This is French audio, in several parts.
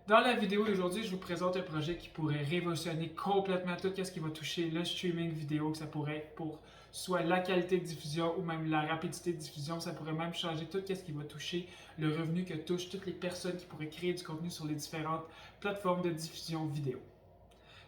Dans la vidéo d'aujourd'hui, je vous présente un projet qui pourrait révolutionner complètement tout ce qui va toucher le streaming vidéo, que ça pourrait être pour soit la qualité de diffusion ou même la rapidité de diffusion. Ça pourrait même changer tout ce qui va toucher le revenu que touchent toutes les personnes qui pourraient créer du contenu sur les différentes plateformes de diffusion vidéo.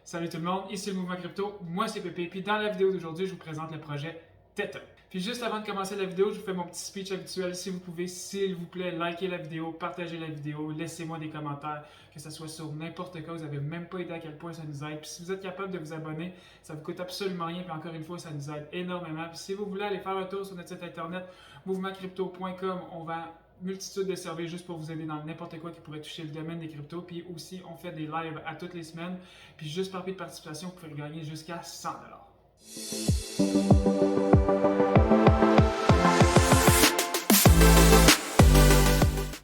Salut tout le monde, ici le Mouvement Crypto, moi c'est Pépé, puis dans la vidéo d'aujourd'hui, je vous présente le projet Theta. Puis juste avant de commencer la vidéo, je vous fais mon petit speech habituel. Si vous pouvez, s'il vous plaît, liker la vidéo, partager la vidéo, laissez-moi des commentaires, que ce soit sur n'importe quoi, vous n'avez même pas idée à quel point ça nous aide. Puis si vous êtes capable de vous abonner, ça vous coûte absolument rien, puis encore une fois, ça nous aide énormément. Puis si vous voulez aller faire un tour sur notre site internet, mouvementcrypto.com, on vend multitude de services juste pour vous aider dans n'importe quoi qui pourrait toucher le domaine des cryptos. Puis aussi, on fait des lives à toutes les semaines. Puis juste par prix de participation, vous pouvez gagner jusqu'à 100$.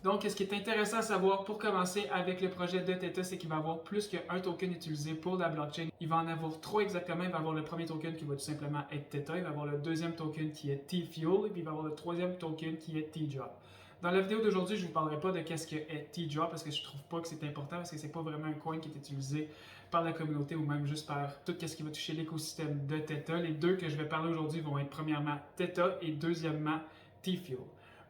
Donc, ce qui est intéressant à savoir pour commencer avec le projet de Theta, c'est qu'il va y avoir plus qu'un token utilisé pour la blockchain. Il va en avoir 3 exactement. Il va y avoir le premier token qui va tout simplement être Theta. Il va y avoir le deuxième token qui est T-Fuel. Et puis il va y avoir le troisième token qui est T-Drop. Dans la vidéo d'aujourd'hui, je ne vous parlerai pas de qu'est-ce que est T-Drop parce que je ne trouve pas que c'est important parce que c'est pas vraiment un coin qui est utilisé par la communauté ou même juste par tout ce qui va toucher l'écosystème de Theta. Les deux que je vais parler aujourd'hui vont être premièrement Theta et deuxièmement T-Fuel.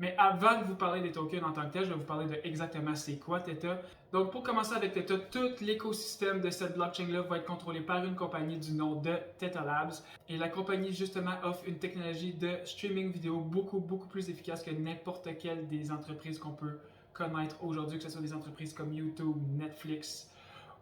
Mais avant de vous parler des tokens en tant que tel, je vais vous parler de exactement c'est quoi Theta. Donc pour commencer avec Theta, tout l'écosystème de cette blockchain-là va être contrôlé par une compagnie du nom de Theta Labs. Et la compagnie justement offre une technologie de streaming vidéo beaucoup plus efficace que n'importe quelle des entreprises qu'on peut connaître aujourd'hui, que ce soit des entreprises comme YouTube, Netflix,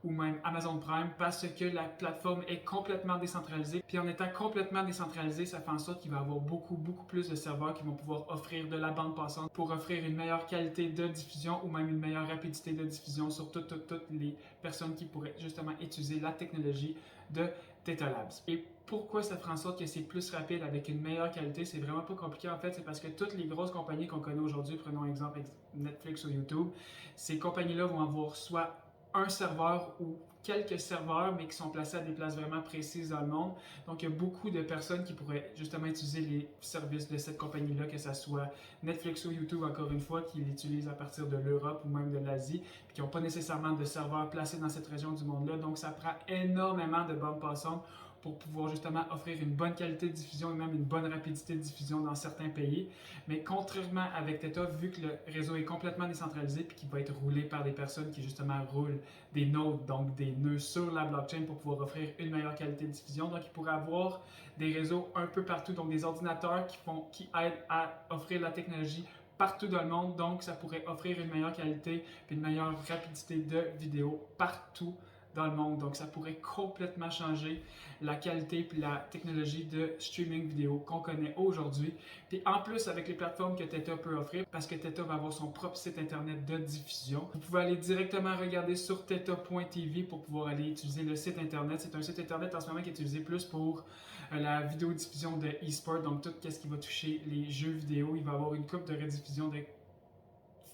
ou même Amazon Prime parce que la plateforme est complètement décentralisée. Puis en étant complètement décentralisée, ça fait en sorte qu'il va y avoir beaucoup plus de serveurs qui vont pouvoir offrir de la bande passante pour offrir une meilleure qualité de diffusion ou même une meilleure rapidité de diffusion sur toutes les personnes qui pourraient justement utiliser la technologie de Theta Labs. Et pourquoi ça fera en sorte que c'est plus rapide avec une meilleure qualité? C'est vraiment pas compliqué en fait, c'est parce que toutes les grosses compagnies qu'on connaît aujourd'hui, prenons exemple Netflix ou YouTube, ces compagnies-là vont avoir soit un serveur ou quelques serveurs, mais qui sont placés à des places vraiment précises dans le monde. Donc, il y a beaucoup de personnes qui pourraient justement utiliser les services de cette compagnie-là, que ce soit Netflix ou YouTube, encore une fois, qui l'utilisent à partir de l'Europe ou même de l'Asie, puis qui n'ont pas nécessairement de serveurs placés dans cette région du monde-là. Donc, ça prend énormément de bandes passantes pour pouvoir justement offrir une bonne qualité de diffusion et même une bonne rapidité de diffusion dans certains pays. Mais contrairement avec Theta, vu que le réseau est complètement décentralisé et qu'il va être roulé par des personnes qui justement roulent des nodes, donc des nœuds sur la blockchain pour pouvoir offrir une meilleure qualité de diffusion. Donc il pourrait avoir des réseaux un peu partout, donc des ordinateurs qui aident à offrir la technologie partout dans le monde. Donc ça pourrait offrir une meilleure qualité et une meilleure rapidité de vidéo partout dans le monde. Donc ça pourrait complètement changer la qualité et la technologie de streaming vidéo qu'on connaît aujourd'hui. Puis en plus avec les plateformes que Theta peut offrir, parce que Theta va avoir son propre site internet de diffusion, vous pouvez aller directement regarder sur theta.tv pour pouvoir aller utiliser le site internet. C'est un site internet en ce moment qui est utilisé plus pour la vidéo diffusion de e-sport, donc tout ce qui va toucher les jeux vidéo. Il va y avoir une coupe de rediffusion de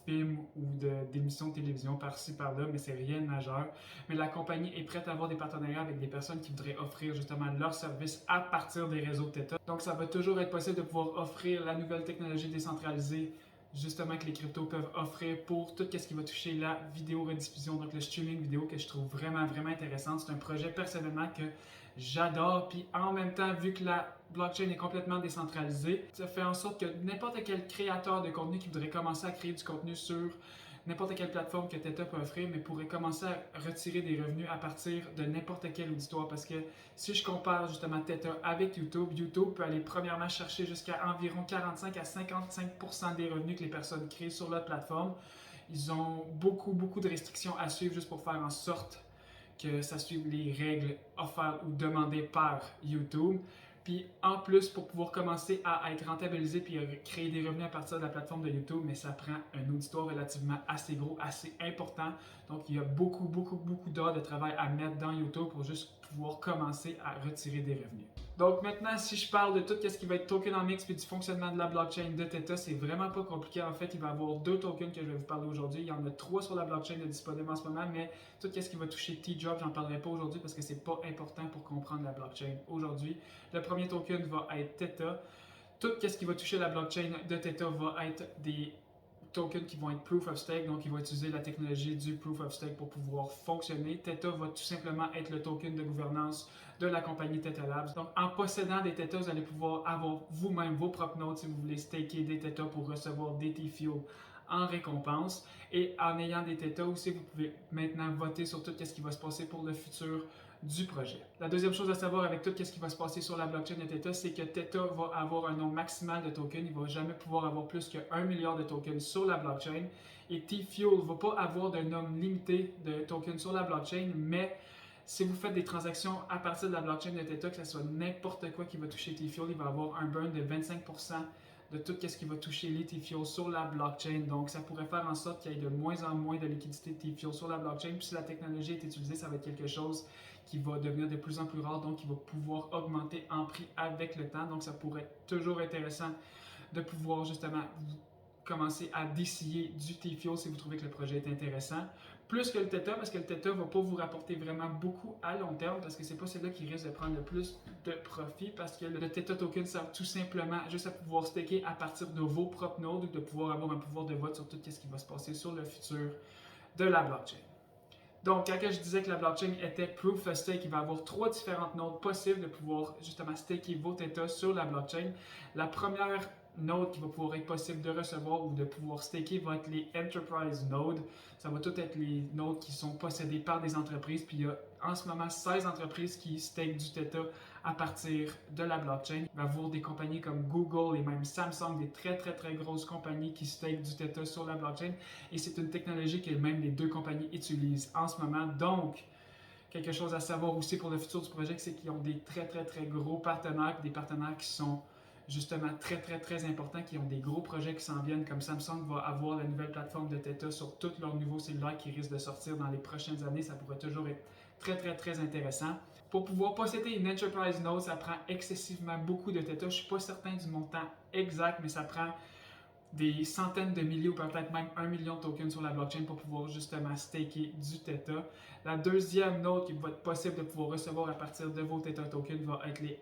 films ou d'émissions de télévision par-ci par-là, mais c'est rien de majeur. Mais la compagnie est prête à avoir des partenariats avec des personnes qui voudraient offrir justement leurs services à partir des réseaux Theta. Donc ça va toujours être possible de pouvoir offrir la nouvelle technologie décentralisée justement que les cryptos peuvent offrir pour tout ce qui va toucher la vidéo rediffusion, donc le streaming vidéo que je trouve vraiment intéressant. C'est un projet personnellement que j'adore, puis en même temps, vu que la blockchain est complètement décentralisée, ça fait en sorte que n'importe quel créateur de contenu qui voudrait commencer à créer du contenu sur n'importe quelle plateforme que Theta peut offrir, mais pourrait commencer à retirer des revenus à partir de n'importe quel auditoire. Parce que si je compare justement Theta avec YouTube, YouTube peut aller premièrement chercher jusqu'à environ 45 à 55% des revenus que les personnes créent sur leur plateforme. Ils ont beaucoup de restrictions à suivre juste pour faire en sorte que ça suive les règles offertes ou demandées par YouTube. Puis en plus, pour pouvoir commencer à être rentabilisé puis créer des revenus à partir de la plateforme de YouTube, mais ça prend un auditoire relativement assez gros, assez important. Donc il y a beaucoup d'heures de travail à mettre dans YouTube pour juste pouvoir commencer à retirer des revenus. Donc maintenant, si je parle de tout ce qui va être tokenomics puis du fonctionnement de la blockchain de Theta, c'est vraiment pas compliqué. En fait, il va y avoir 2 tokens que je vais vous parler aujourd'hui. Il y en a 3 sur la blockchain de disponibles en ce moment, mais tout ce qui va toucher T-Drop, j'en parlerai pas aujourd'hui parce que c'est pas important pour comprendre la blockchain aujourd'hui. Le premier token va être Theta. Tout ce qui va toucher la blockchain de Theta va être des tokens qui vont être Proof of Stake, donc ils vont utiliser la technologie du Proof of Stake pour pouvoir fonctionner. Theta va tout simplement être le token de gouvernance de la compagnie Theta Labs. Donc en possédant des Theta, vous allez pouvoir avoir vous-même vos propres nodes si vous voulez staker des Theta pour recevoir des T-Fuel en récompense. Et en ayant des Theta aussi, vous pouvez maintenant voter sur tout ce qui va se passer pour le futur du projet. La deuxième chose à savoir avec tout ce qui va se passer sur la blockchain de Theta, c'est que Theta va avoir un nombre maximal de tokens. Il ne va jamais pouvoir avoir plus que 1 milliard de tokens sur la blockchain. Et T-Fuel ne va pas avoir de nombre limité de tokens sur la blockchain, mais si vous faites des transactions à partir de la blockchain de Theta, que ce soit n'importe quoi qui va toucher T-Fuel, il va avoir un burn de 25% de tout ce qui va toucher les T-Fuel sur la blockchain. Donc, ça pourrait faire en sorte qu'il y ait de moins en moins de liquidité de T-Fuel sur la blockchain. Puis si la technologie est utilisée, ça va être quelque chose qui va devenir de plus en plus rare, donc qui va pouvoir augmenter en prix avec le temps. Donc, ça pourrait être toujours intéressant de pouvoir justement commencer à dessiller du T-Fuel si vous trouvez que le projet est intéressant. Plus que le Theta, parce que le Theta ne va pas vous rapporter vraiment beaucoup à long terme, parce que c'est pas celui-là qui risque de prendre le plus de profit, parce que le Theta token sert tout simplement juste à pouvoir staker à partir de vos propres nodes ou de pouvoir avoir un pouvoir de vote sur tout ce qui va se passer sur le futur de la blockchain. Donc, quand je disais que la blockchain était Proof of Stake, il va y avoir 3 différentes nodes possibles de pouvoir justement staker vos Theta sur la blockchain. La première node qui va pouvoir être possible de recevoir ou de pouvoir staker va être les Enterprise Nodes. Ça va tout être les nodes qui sont possédés par des entreprises. Puis il y a en ce moment 16 entreprises qui stake du Theta à partir de la blockchain. Il va y avoir des compagnies comme Google et même Samsung, des très grosses compagnies qui stake du Theta sur la blockchain. Et c'est une technologie que même les deux compagnies utilisent en ce moment. Donc, quelque chose à savoir aussi pour le futur du projet, c'est qu'ils ont des très gros partenaires, des partenaires qui sont justement très importants, qui ont des gros projets qui s'en viennent, comme Samsung va avoir la nouvelle plateforme de Theta sur tous leurs nouveaux cellulaires qui risquent de sortir dans les prochaines années. Ça pourrait toujours être très intéressant. Pour pouvoir posséder une Enterprise Node, ça prend excessivement beaucoup de Theta. Je ne suis pas certain du montant exact, mais ça prend des centaines de milliers ou peut-être même 1 million de tokens sur la blockchain pour pouvoir justement staker du Theta. La deuxième node qui va être possible de pouvoir recevoir à partir de vos Theta tokens va être les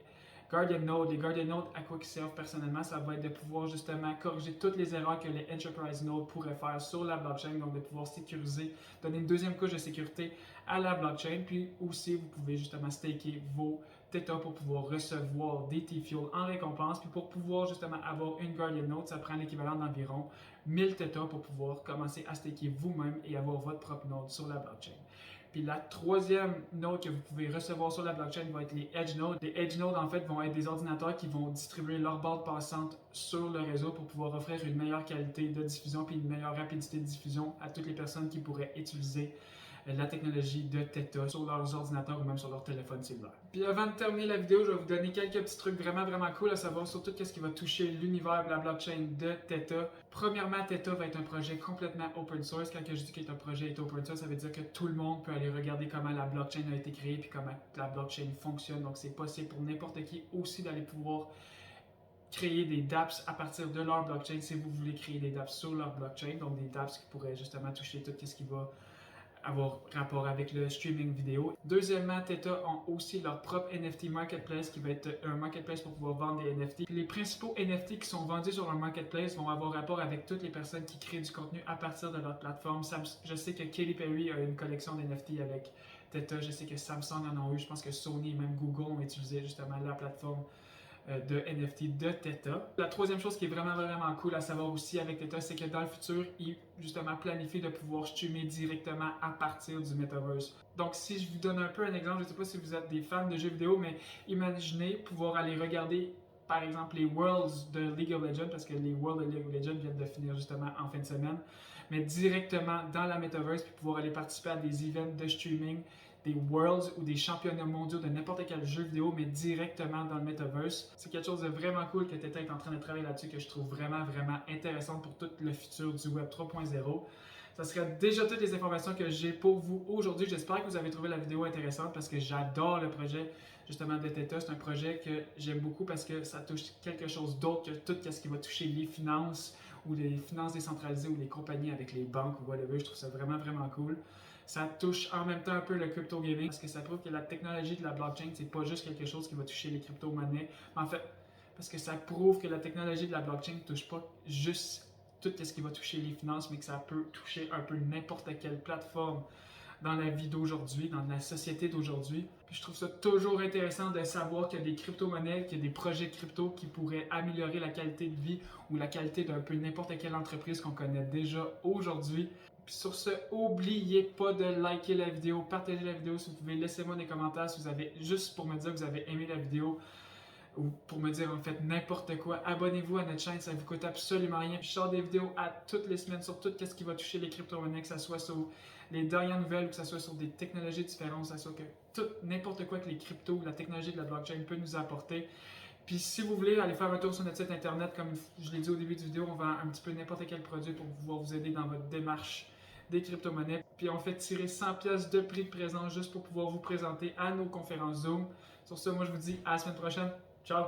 Guardian Nodes. Les Guardian Nodes, à quoi ils servent personnellement, ça va être de pouvoir justement corriger toutes les erreurs que les Enterprise Nodes pourraient faire sur la blockchain, donc de pouvoir sécuriser, donner une deuxième couche de sécurité à la blockchain, puis aussi vous pouvez justement staker vos Theta pour pouvoir recevoir des T-Fuel en récompense, puis pour pouvoir justement avoir une Guardian Node, ça prend l'équivalent d'environ 1000 Theta pour pouvoir commencer à staker vous-même et avoir votre propre node sur la blockchain. Puis la troisième node que vous pouvez recevoir sur la blockchain va être les Edge Nodes. Les Edge Nodes, en fait, vont être des ordinateurs qui vont distribuer leur bande passante sur le réseau pour pouvoir offrir une meilleure qualité de diffusion puis une meilleure rapidité de diffusion à toutes les personnes qui pourraient utiliser la technologie de Theta sur leurs ordinateurs ou même sur leur téléphone cellulaire. Puis avant de terminer la vidéo, je vais vous donner quelques petits trucs vraiment cool à savoir sur tout ce qui va toucher l'univers de la blockchain de Theta. Premièrement, Theta va être un projet complètement open source. Quand je dis qu'un projet est open source, ça veut dire que tout le monde peut aller regarder comment la blockchain a été créée puis comment la blockchain fonctionne. Donc c'est possible pour n'importe qui aussi d'aller pouvoir créer des dApps à partir de leur blockchain si vous voulez créer des dApps sur leur blockchain. Donc des dApps qui pourraient justement toucher tout ce qui va avoir rapport avec le streaming vidéo. Deuxièmement, Theta ont aussi leur propre NFT marketplace qui va être un marketplace pour pouvoir vendre des NFT. Les principaux NFT qui sont vendus sur leur marketplace vont avoir rapport avec toutes les personnes qui créent du contenu à partir de leur plateforme. Je sais que Katy Perry a une collection d'NFT avec Theta, je sais que Samsung en a eu, je pense que Sony et même Google ont utilisé justement la plateforme de NFT de Theta. La troisième chose qui est vraiment cool à savoir aussi avec Theta, c'est que dans le futur, ils justement planifient de pouvoir streamer directement à partir du Metaverse. Donc si je vous donne un peu un exemple, je ne sais pas si vous êtes des fans de jeux vidéo, mais imaginez pouvoir aller regarder par exemple les Worlds de League of Legends, parce que les Worlds de League of Legends viennent de finir justement en fin de semaine, mais directement dans la Metaverse, puis pouvoir aller participer à des events de streaming, des Worlds ou des championnats mondiaux de n'importe quel jeu vidéo, mais directement dans le Metaverse. C'est quelque chose de vraiment cool que Theta est en train de travailler là-dessus, que je trouve vraiment intéressant pour tout le futur du Web 3.0. Ça serait déjà toutes les informations que j'ai pour vous aujourd'hui. J'espère que vous avez trouvé la vidéo intéressante parce que j'adore le projet justement de Theta. C'est un projet que j'aime beaucoup parce que ça touche quelque chose d'autre que tout ce qui va toucher les finances ou les finances décentralisées ou les compagnies avec les banques ou whatever. Je trouve ça vraiment cool. Ça touche en même temps un peu le crypto gaming parce que ça prouve que la technologie de la blockchain, c'est pas juste quelque chose qui va toucher les crypto-monnaies. En fait, parce que ça prouve que la technologie de la blockchain ne touche pas juste tout ce qui va toucher les finances, mais que ça peut toucher un peu n'importe quelle plateforme dans la vie d'aujourd'hui, dans la société d'aujourd'hui. Puis je trouve ça toujours intéressant de savoir qu'il y a des crypto-monnaies, qu'il y a des projets crypto qui pourraient améliorer la qualité de vie ou la qualité d'un peu n'importe quelle entreprise qu'on connaît déjà aujourd'hui. Puis sur ce, n'oubliez pas de liker la vidéo, partager la vidéo si vous pouvez, laissez-moi des commentaires si vous avez, juste pour me dire que vous avez aimé la vidéo ou pour me dire en fait n'importe quoi. Abonnez-vous à notre chaîne, ça ne vous coûte absolument rien. Puis je sors des vidéos à toutes les semaines sur tout ce qui va toucher les crypto-monnaies, que ce soit sur les dernières nouvelles, que ce soit sur des technologies différentes, que ce soit que tout, n'importe quoi que les cryptos, la technologie de la blockchain peut nous apporter. Puis si vous voulez aller faire un tour sur notre site internet, comme je l'ai dit au début de vidéo, on vend un petit peu n'importe quel produit pour pouvoir vous aider dans votre démarche des crypto-monnaies. Puis on fait tirer 100$ de prix de présent juste pour pouvoir vous présenter à nos conférences Zoom. Sur ce, moi je vous dis à la semaine prochaine. Ciao!